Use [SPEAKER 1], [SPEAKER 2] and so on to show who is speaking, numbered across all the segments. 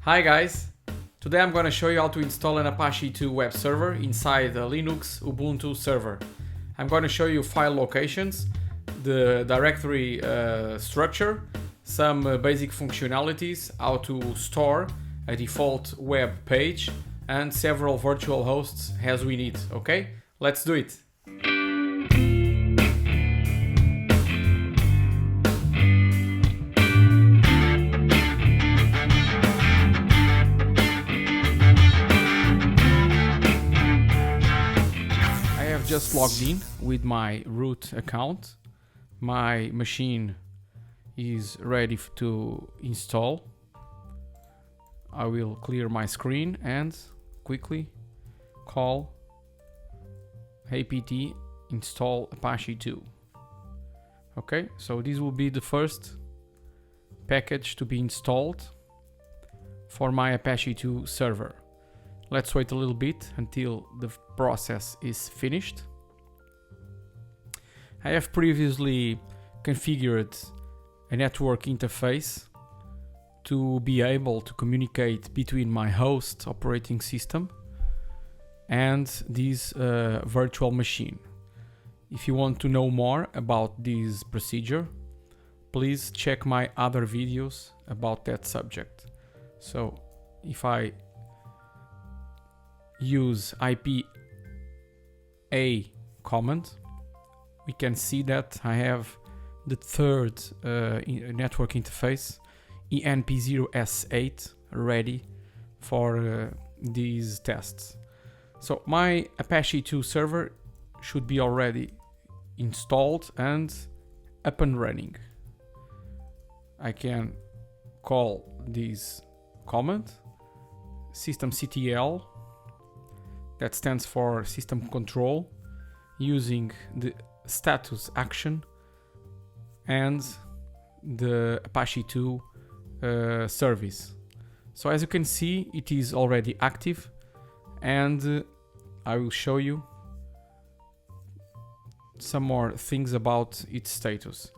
[SPEAKER 1] Hi guys! Today I'm going to show you how to install an Apache2 Web server inside the Linux Ubuntu Server. I'm going to show you file locations, the directory structure, some basic functionalities, how to store a default web page, and several virtual hosts as we need. Okay? Let's do it! Just logged in with my root account. My machine is ready to install. I will clear my screen and quickly call apt install Apache2. Okay, so this will be the first package to be installed for my Apache2 server. Let's wait a little bit until the process is finished. I have previously configured a network interface to be able to communicate between my host operating system and this virtual machine. If you want to know more about this procedure, please check my other videos about that subject. So if I use IPA command, we can see that I have the third network interface ENP0S8 ready for these tests. So my Apache2 server should be already installed and up and running. I can call this command systemctl, that stands for system control, using the status action and the Apache2 service. So as you can see, it is already active, and I will show you some more things about its status.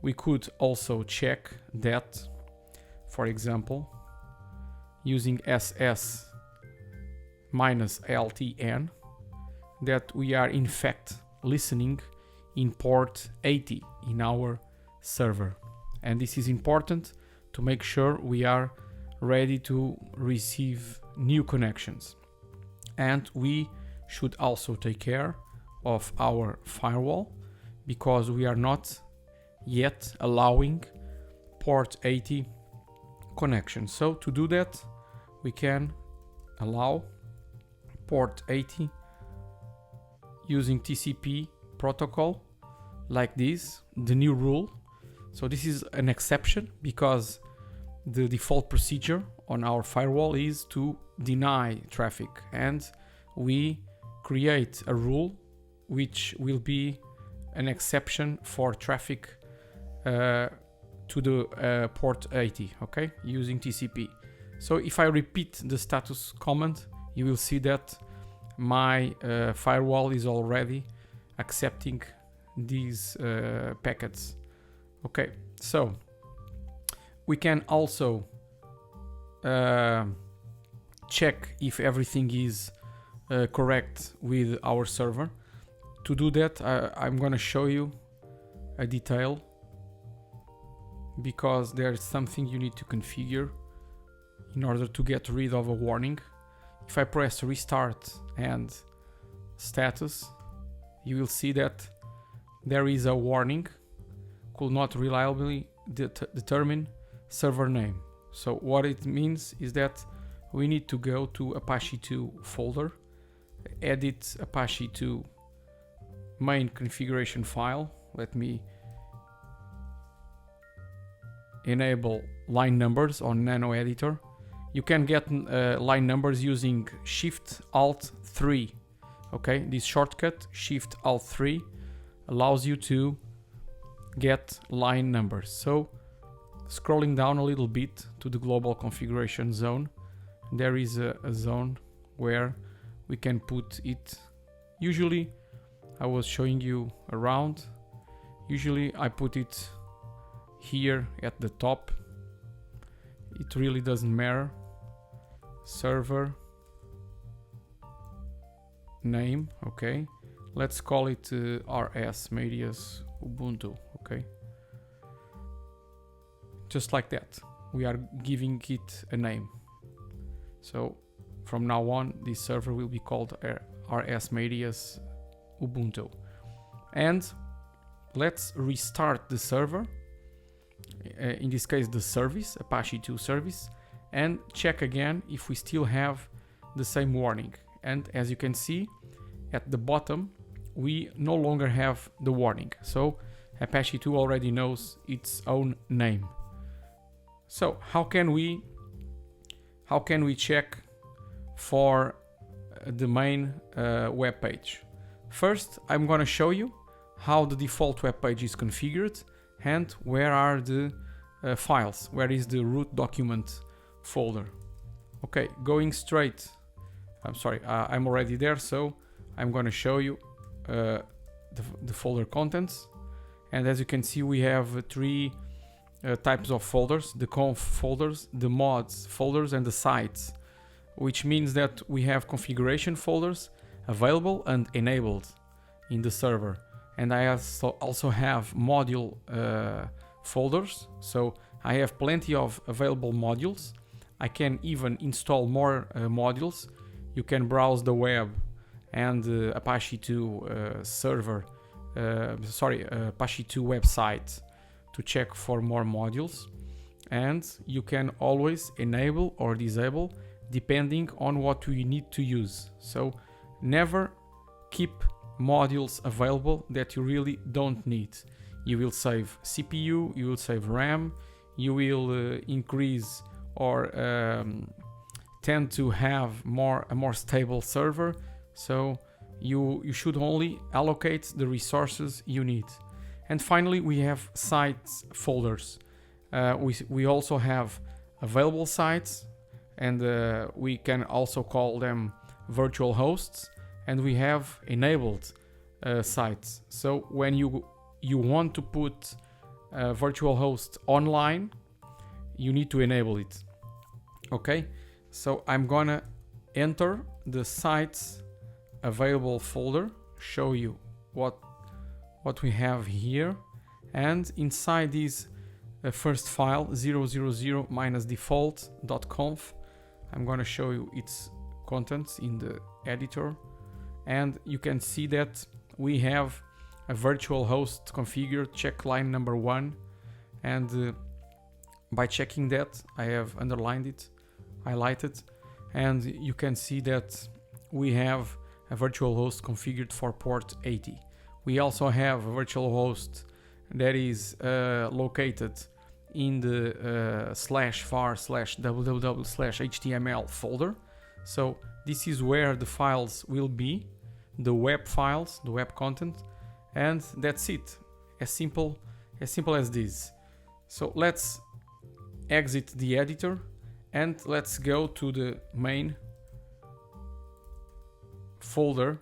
[SPEAKER 1] We could also check that, for example, using ss -ltn, that we are in fact listening in port 80 in our server. And this is important to make sure we are ready to receive new connections. And we should also take care of our firewall, because we are not yet allowing port 80 connection. So to do that, we can allow port 80 using TCP protocol like this, the new rule. So this is an exception, because the default procedure on our firewall is to deny traffic, and we create a rule which will be an exception for traffic to the port 80, okay, using TCP. So if I repeat the status command, you will see that my firewall is already accepting these packets. Okay, so we can also check if everything is correct with our server. To do that, I'm going to show you a detail, because there's something you need to configure in order to get rid of a warning. If I press restart and status, you will see that there is a warning: could not reliably determine server name. So what it means is that we need to go to Apache2 folder, edit Apache2 main configuration file. Let me enable line numbers on Nano Editor. You can get line numbers using Shift-Alt-3. Okay, this shortcut, Shift-Alt-3, allows you to get line numbers. So, scrolling down a little bit to the global configuration zone, there is a zone where we can put it. Usually, I was showing you around. Usually, I put it here at the top. It really doesn't matter. server name. Okay, let's call it rs medias ubuntu. Okay, just like that, we are giving it a name. So from now on, this server will be called rs medias ubuntu. And let's restart the server, in this case the service, Apache2 service, and check again if we still have the same warning. And as you can see at the bottom, we no longer have the warning. So Apache2 already knows its own name. So how can we check for the main web page? First, I'm going to show you how the default web page is configured and where are the files, where is the root document folder. Okay, going straight, I'm already there, so I'm going to show you the folder contents. And as you can see, we have three types of folders: the conf folders, the mods folders, and the sites, which means that we have configuration folders available and enabled in the server. And I also have module folders, so I have plenty of available modules. I can even install more modules. You can browse the web and Apache2 server, Apache2 website to check for more modules. And you can always enable or disable depending on what you need to use. So never keep modules available that you really don't need. You will save CPU, you will save RAM, you will increase or tend to have a more stable server. So you should only allocate the resources you need. And finally, we have sites folders. We also have available sites, and we can also call them virtual hosts, and we have enabled sites. So when you want to put a virtual host online, you need to enable it. Okay, so I'm gonna enter the sites available folder, show you what we have here, and inside this first file 000-default.conf, I'm gonna show you its contents in the editor. And you can see that we have a virtual host configured, check line number 1, and by checking that, I have underlined it, highlighted, and you can see that we have a virtual host configured for port 80. We also have a virtual host that is located in the /var/www/html folder. So this is where the files will be, the web files, the web content, and that's it. As simple as this. So let's exit the editor and let's go to the main folder,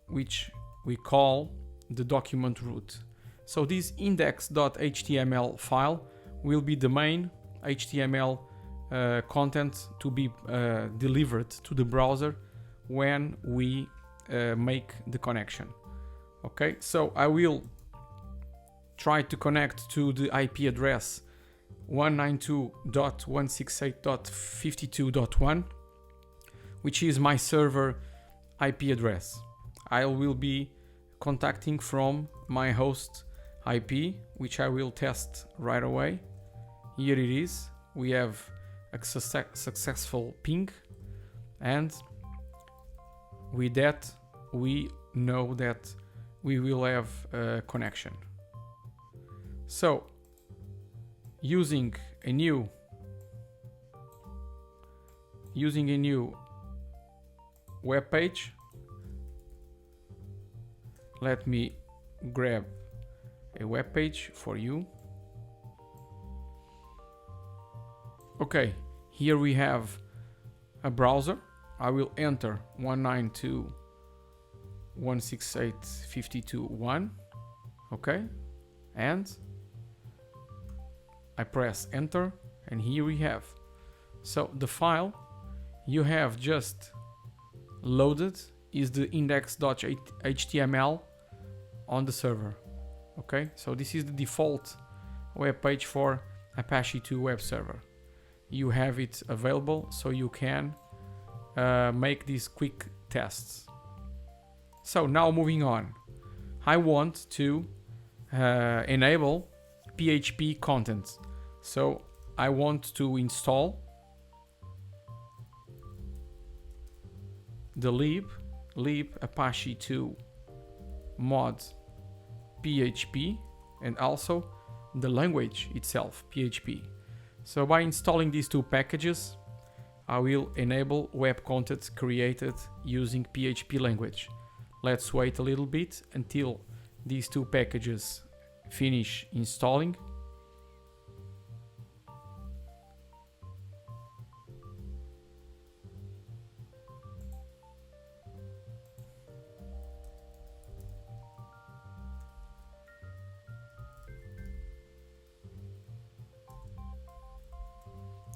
[SPEAKER 1] which we call the document root. So this index.html file will be the main HTML content to be delivered to the browser when we make the connection. Okay, so I will try to connect to the IP address 192.168.52.1, which is my server IP address. I will be contacting from my host IP, which I will test right away. Here it is. We have a successful ping, and with that we know that we will have a connection. So using a new web page, let me grab a web page for you. Okay, here we have a browser. I will enter 192.168.52.1. Okay, and I press enter, and here we have. So the file you have just loaded is the index.html on the server. Okay, so this is the default web page for Apache2 Web Server. You have it available so you can make these quick tests. So now moving on, I want to enable PHP Content. So I want to install the lib Apache2 mod PHP and also the language itself, PHP. So by installing these two packages, I will enable web content created using PHP language. Let's wait a little bit until these two packages finish installing.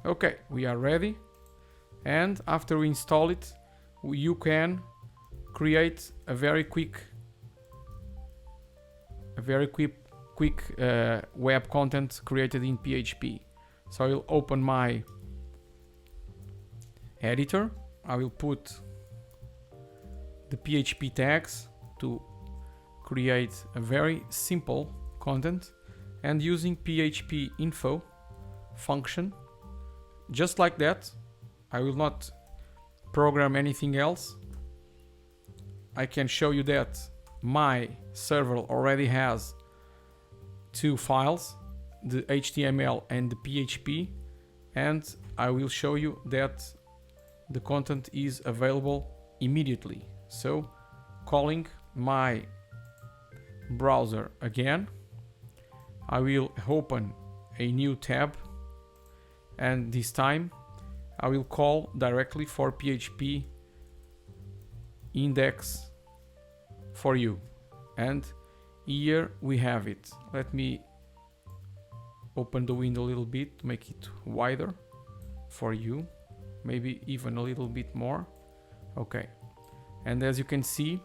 [SPEAKER 1] Okay, we are ready, and after we install it, you can create a very quick web content created in PHP. So I will open my editor. I will put the PHP tags to create a very simple content, and using phpinfo function, just like that. I will not program anything else. I can show you that my server already has two files, the HTML and the PHP, and I will show you that the content is available immediately. So calling my browser again, I will open a new tab, and this time I will call directly for PHP Index for you, and here we have it. Let me open the window a little bit to make it wider for you, maybe even a little bit more. Okay, and as you can see,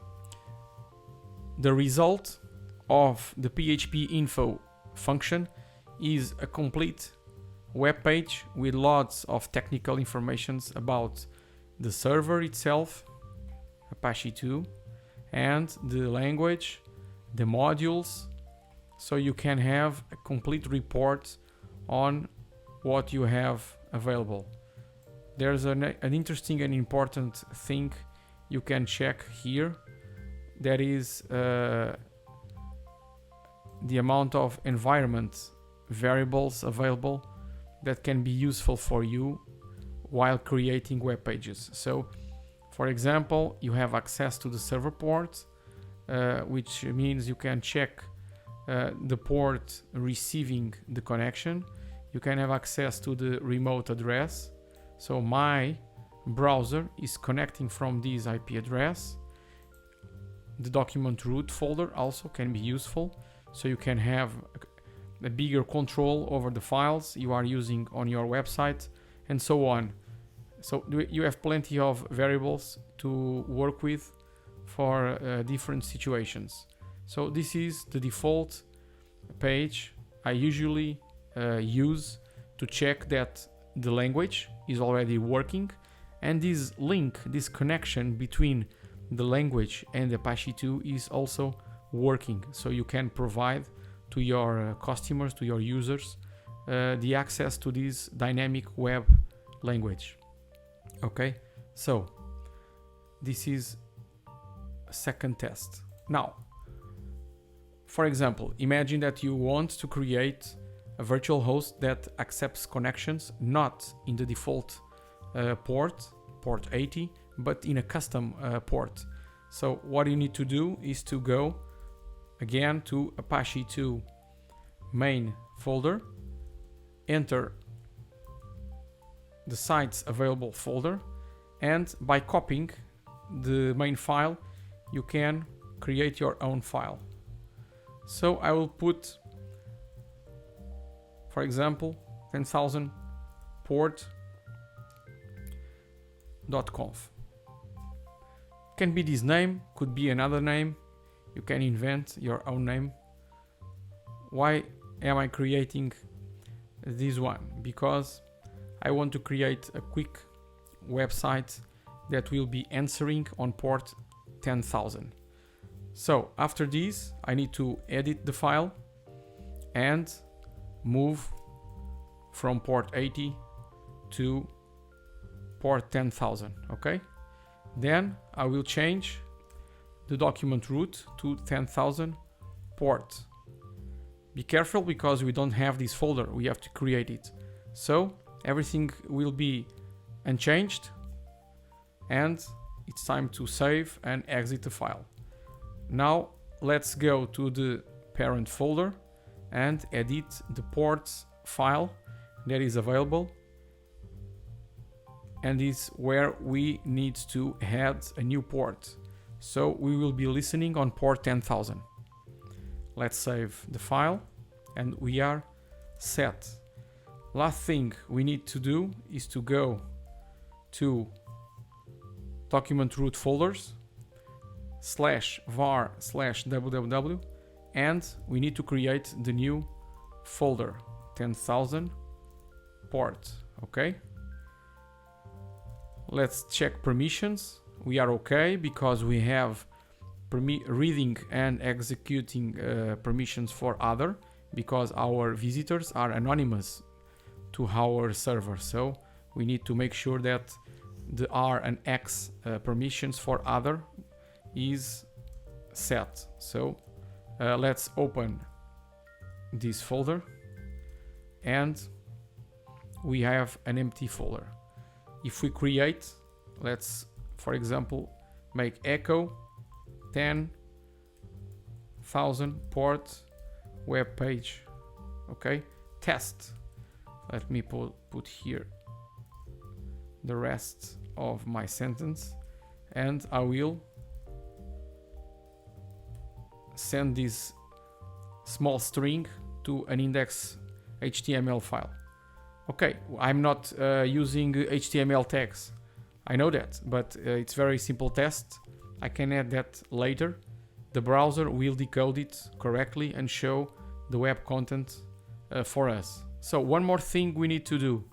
[SPEAKER 1] the result of the phpinfo function is a complete web page with lots of technical informations about the server itself, Apache2, and the language, the modules, so you can have a complete report on what you have available. There's an interesting and important thing you can check here, that is the amount of environment variables available that can be useful for you while creating web pages. So, for example, you have access to the server port, which means you can check the port receiving the connection. You can have access to the remote address. So my browser is connecting from this IP address. The document root folder also can be useful, so you can have a bigger control over the files you are using on your website, and so on. So you have plenty of variables to work with for different situations. So this is the default page I usually use to check that the language is already working, and this link, this connection between the language and Apache2 is also working, so you can provide to your customers, to your users, the access to this dynamic web language. Okay, so this is a second test. Now, for example, imagine that you want to create a virtual host that accepts connections not in the default port 80, but in a custom port. So what you need to do is to go again to Apache2 main folder, enter the sites available folder, and by copying the main file you can create your own file. So I will put, for example, 10,000 port port.conf. Can be this name, could be another name. You can invent your own name. Why am I creating this one? Because I want to create a quick website that will be answering on port 10,000. So after this, I need to edit the file and move from port 80 to port 10,000. Okay, then I will change the document root to 10,000 port. Be careful because we don't have this folder, we have to create it. So everything will be unchanged and it's time to save and exit the file. Now let's go to the parent folder and edit the ports file that is available, and is where we need to add a new port. So we will be listening on port 10,000. Let's save the file and we are set. Last thing we need to do is to go to document root folders /var/www, and we need to create the new folder 10,000 port. Okay, let's check permissions. We are okay because we have reading and executing permissions for other, because our visitors are anonymous to our server. So we need to make sure that the R and X permissions for other is set. So let's open this folder and we have an empty folder. If we create, let's for example make echo 10,000 port web page. Okay, test. Let me put here the rest of my sentence, and I will send this small string to an index HTML file. Okay, I'm not using HTML tags, I know that, but it's very simple test. I can add that later. The browser will decode it correctly and show the web content for us. So one more thing we need to do.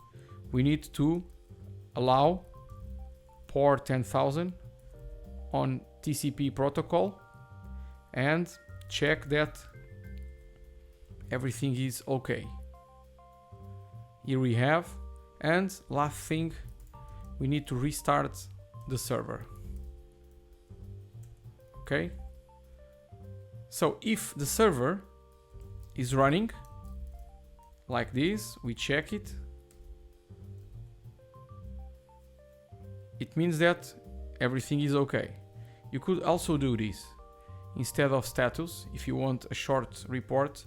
[SPEAKER 1] We need to allow port 10,000 on TCP protocol and check that everything is okay. Here we have, and last thing, we need to restart the server. Okay, so if the server is running like this, we check it, it means that everything is okay. You could also do this. Instead of status, if you want a short report,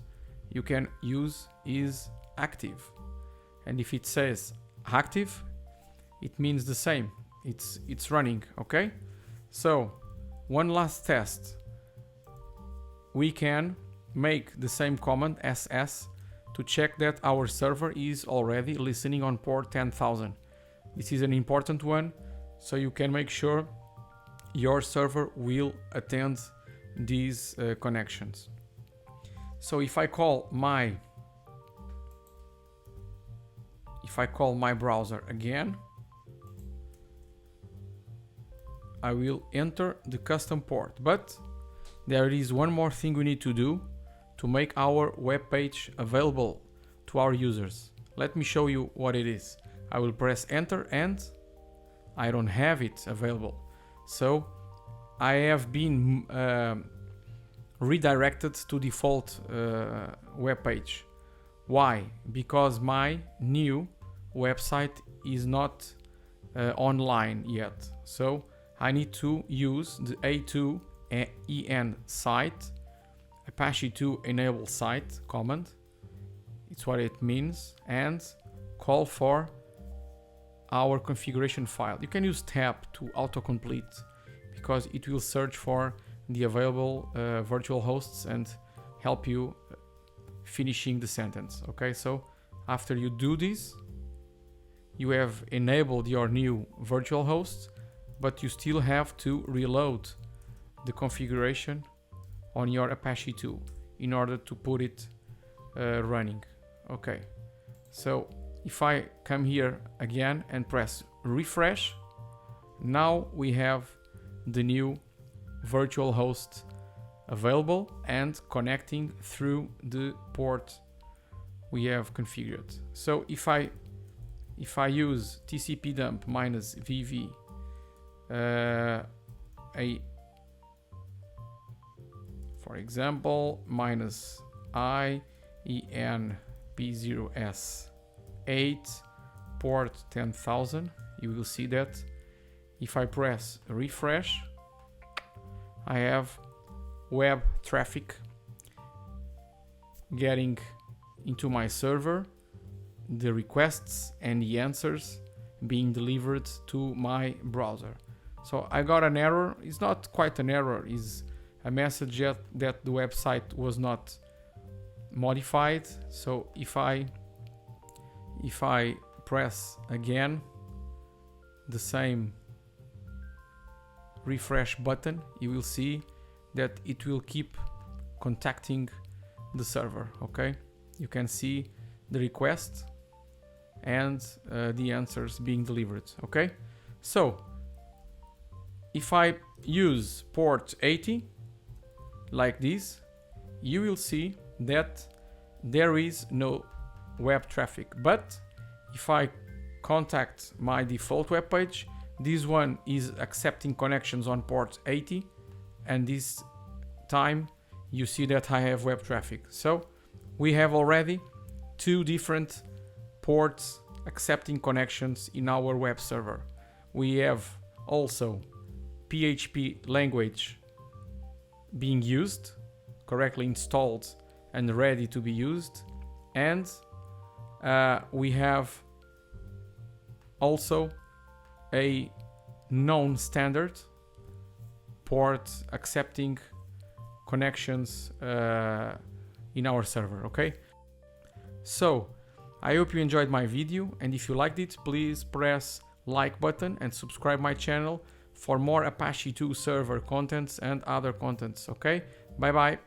[SPEAKER 1] you can use is active. And if it says active, it means the same. It's running, okay? So one last test. We can make the same command ss to check that our server is already listening on port 10,000. This is an important one, so you can make sure your server will attend these connections. So if I call my browser again, I will enter the custom port, but there is one more thing we need to do to make our web page available to our users. Let me show you what it is. I will press enter and I don't have it available. So I have been redirected to default web page. Why? Because my new website is not online yet. So I need to use the A2EN site, Apache2 enable site command. It's what it means, and call for our configuration file. You can use tab to autocomplete because it will search for the available virtual hosts and help you finishing the sentence. Okay, so after you do this, you have enabled your new virtual host, but you still have to reload the configuration on your Apache 2 in order to put it running. Okay, so if I come here again and press refresh, now we have the new virtual host available and connecting through the port we have configured. So if I use tcp dump minus vv for example minus I enp0s8 port 10,000, you will see that if I press refresh, I have web traffic getting into my server, the requests and the answers being delivered to my browser. So I got an error. It's not quite an error, it's a message that the website was not modified. So if I press again the same refresh button, you will see that it will keep contacting the server. Okay, you can see the request and the answers being delivered. Okay, so if I use port 80 like this, you will see that there is no web traffic. But if I contact my default web page, this one is accepting connections on port 80, and this time you see that I have web traffic. So we have already two different ports accepting connections in our web server. We have also PHP language being used, correctly installed and ready to be used, and we have also a known standard port accepting connections in our server. Okay, so I hope you enjoyed my video, and if you liked it, please press like button and subscribe my channel for more Apache 2 server contents and other contents. Okay, bye bye.